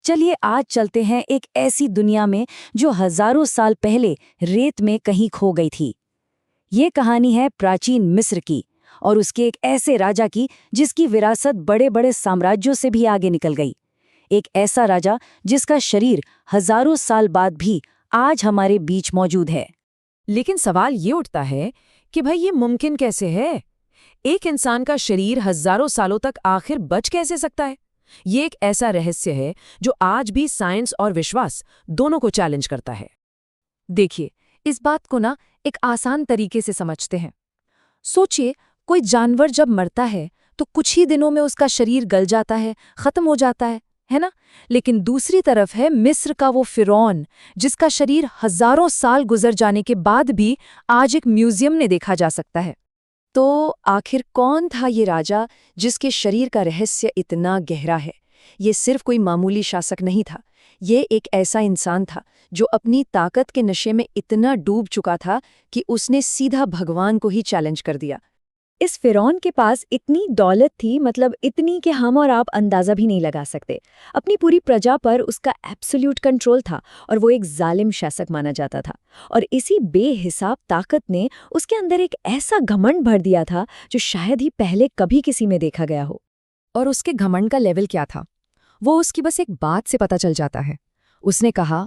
चलिए आज चलते हैं एक ऐसी दुनिया में जो हजारों साल पहले रेत में कहीं खो गई थी। ये कहानी है प्राचीन मिस्र की और उसके एक ऐसे राजा की जिसकी विरासत बड़े बड़े साम्राज्यों से भी आगे निकल गई। एक ऐसा राजा जिसका शरीर हजारों साल बाद भी आज हमारे बीच मौजूद है। लेकिन सवाल ये उठता है कि भाई ये मुमकिन कैसे है? एक इंसान का शरीर हजारों सालों तक आखिर बच कैसे सकता है? ये एक ऐसा रहस्य है जो आज भी साइंस और विश्वास दोनों को चैलेंज करता है। देखिए, इस बात को ना एक आसान तरीके से समझते हैं। सोचिए, कोई जानवर जब मरता है तो कुछ ही दिनों में उसका शरीर गल जाता है, खत्म हो जाता है ना? लेकिन दूसरी तरफ है मिस्र का वो फिरौन, जिसका शरीर हजारों साल गुजर जाने के बाद भी आज एक म्यूजियम में देखा जा सकता है। तो आखिर कौन था ये राजा जिसके शरीर का रहस्य इतना गहरा है? ये सिर्फ कोई मामूली शासक नहीं था। ये एक ऐसा इंसान था जो अपनी ताकत के नशे में इतना डूब चुका था कि उसने सीधा भगवान को ही चैलेंज कर दिया। इस फिरौन के पास इतनी दौलत थी, मतलब इतनी कि हम और आप अंदाजा भी नहीं लगा सकते। अपनी पूरी प्रजा पर उसका एब्सोल्यूट कंट्रोल था और वो एक जालिम शासक माना जाता था। और इसी बेहिसाब ताकत ने उसके अंदर एक ऐसा घमंड भर दिया था जो शायद ही पहले कभी किसी में देखा गया हो। और उसके घमंड का लेवल क्या था? वो उसकी बस एक बात से पता चल जाता है। उसने कहा,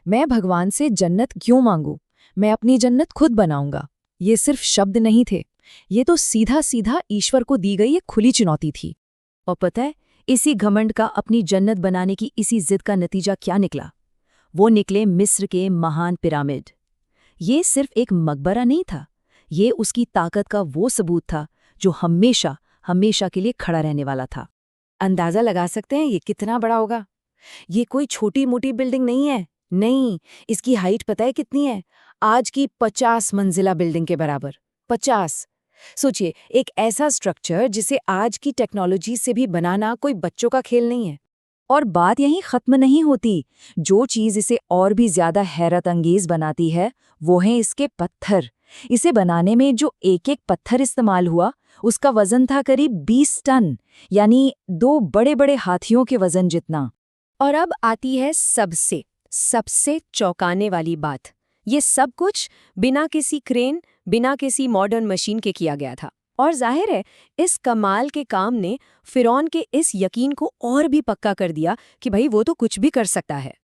मैं भगवान से जन्नत क्यों मांगू, मैं अपनी जन्नत खुद बनाऊंगा। ये सिर्फ शब्द नहीं थे, ये तो सीधा सीधा ईश्वर को दी गई एक खुली चुनौती थी। और पता है, इसी घमंड का अपनी जन्नत बनाने की इसी जिद का नतीजा क्या निकला? वो निकले मिस्र के महान पिरामिड। ये सिर्फ एक मकबरा नहीं था, ये उसकी ताकत का वो सबूत था जो हमेशा हमेशा के लिए खड़ा रहने वाला था। अंदाजा लगा सकते हैं ये कितना बड़ा होगा? ये कोई छोटी मोटी बिल्डिंग नहीं है, नहीं, इसकी हाइट पता है कितनी है? आज की 50 मंजिला बिल्डिंग के बराबर। 50। सोचिए, एक ऐसा स्ट्रक्चर जिसे आज की टेक्नोलॉजी से भी बनाना कोई बच्चों का खेल नहीं है। और बात यहीं खत्म नहीं होती। जो चीज इसे और भी ज्यादा हैरत अंगेज बनाती है वो है इसके पत्थर। इसे बनाने में जो एक एक पत्थर इस्तेमाल हुआ उसका वजन था करीब 20 टन, यानी 2 बड़े बड़े हाथियों के वजन जितना। और अब आती है सबसे चौंकाने वाली बात। ये सब कुछ बिना किसी क्रेन, बिना किसी मॉडर्न मशीन के किया गया था। और जाहिर है, इस कमाल के काम ने फिरौन के इस यकीन को और भी पक्का कर दिया कि भाई वो तो कुछ भी कर सकता है।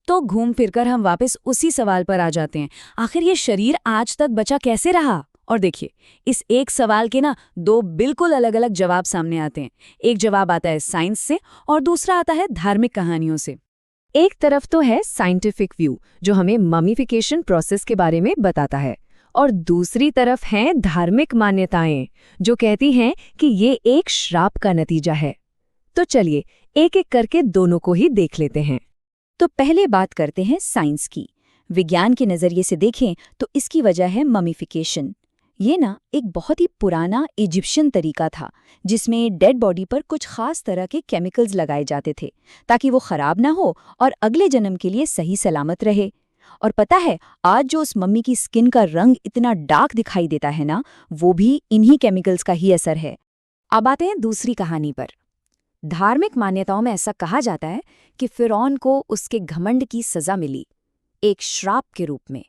तो घूम फिरकर हम वापस उसी सवाल पर आ जाते हैं, आखिर ये शरीर आज तक बचा कैसे रहा? और देखिए, इस एक सवाल के ना 2 बिल्कुल अलग अलग जवाब सामने आते हैं। एक जवाब आता है साइंस से और दूसरा आता है धार्मिक कहानियों से। एक तरफ तो है साइंटिफिक व्यू जो हमें ममीफिकेशन प्रोसेस के बारे में बताता है, और दूसरी तरफ हैं धार्मिक मान्यताएं जो कहती हैं कि ये एक श्राप का नतीजा है। तो चलिए एक एक करके दोनों को ही देख लेते हैं। तो पहले बात करते हैं साइंस की। विज्ञान के नज़रिए से देखें तो इसकी वजह है ममीफिकेशन। ये ना एक बहुत ही पुराना इजिप्शियन तरीका था जिसमें डेड बॉडी पर कुछ खास तरह के केमिकल्स लगाए जाते थे ताकि वो खराब ना हो और अगले जन्म के लिए सही सलामत रहे। और पता है, आज जो उस मम्मी की स्किन का रंग इतना डार्क दिखाई देता है ना, वो भी इन्हीं केमिकल्स का ही असर है। अब आते हैं दूसरी कहानी पर। धार्मिक मान्यताओं में ऐसा कहा जाता है कि फिरौन को उसके घमंड की सजा मिली, एक श्राप के रूप में।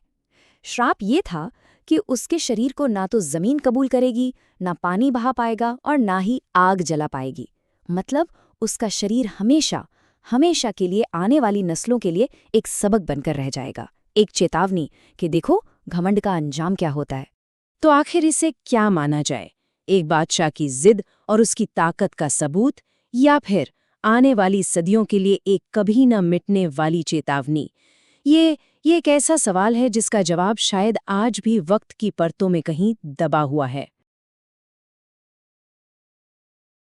श्राप ये था कि उसके शरीर को ना तो जमीन कबूल करेगी, ना पानी बहा पाएगा और ना ही आग जला पाएगी। मतलब उसका शरीर हमेशा हमेशा के लिए आने वाली नस्लों के लिए एक सबक बनकर रह जाएगा, एक चेतावनी कि देखो घमंड का अंजाम क्या होता है। तो आखिर इसे क्या माना जाए? एक बादशाह की जिद और उसकी ताकत का सबूत, या फिर आने वाली सदियों के लिए एक कभी न मिटने वाली चेतावनी? ये एक ऐसा सवाल है जिसका जवाब शायद आज भी वक्त की परतों में कहीं दबा हुआ है।